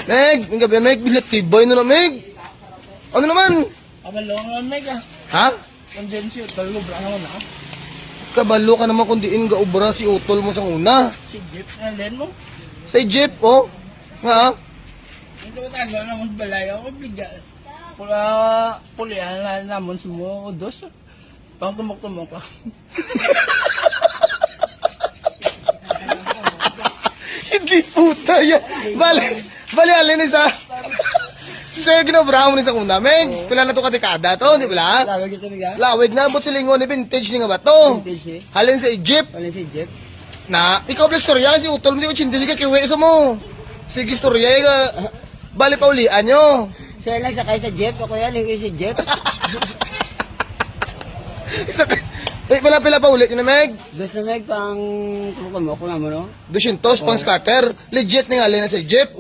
Meg, ang gabi, Meg, binatibay na Meg. Ano naman? Kabalo nga Meg ah. Ha? Kondensyo, talo bra naman ah. Kabalo ka naman kung diin ga ubra si utol mo sa una. Si Jeep na din mo. Sa jeep, oh. Nga, Ito ko tago naman sa balay ako bigla. Pula pulian na naman sa mo dos. Pang tumok-tumok ka. Hindi puta yan. Bali, alin isa. Sa'yo ginobra mo ni sa una, Meg. Pila na to kadekada to, di ba? Lawag ito biga. Lawig na, but silingon ni vintage ni nga ba to? Vintage eh. Halin sa jeep. Wala si Jeep. Na, ikaw pala storya kasi utol mo di 80 ka kiwi sa mo. Sige storya ka. Bali pa ulian nyo. Siya lang sakay sa Jeep. Ako yan, yung si Jeep. Isa ka. Pila pa ulit yun na Meg. Gusto Meg pang tumok-tumok ko naman no. 200 pang scatter. Legit ni nga alin na sa jeep.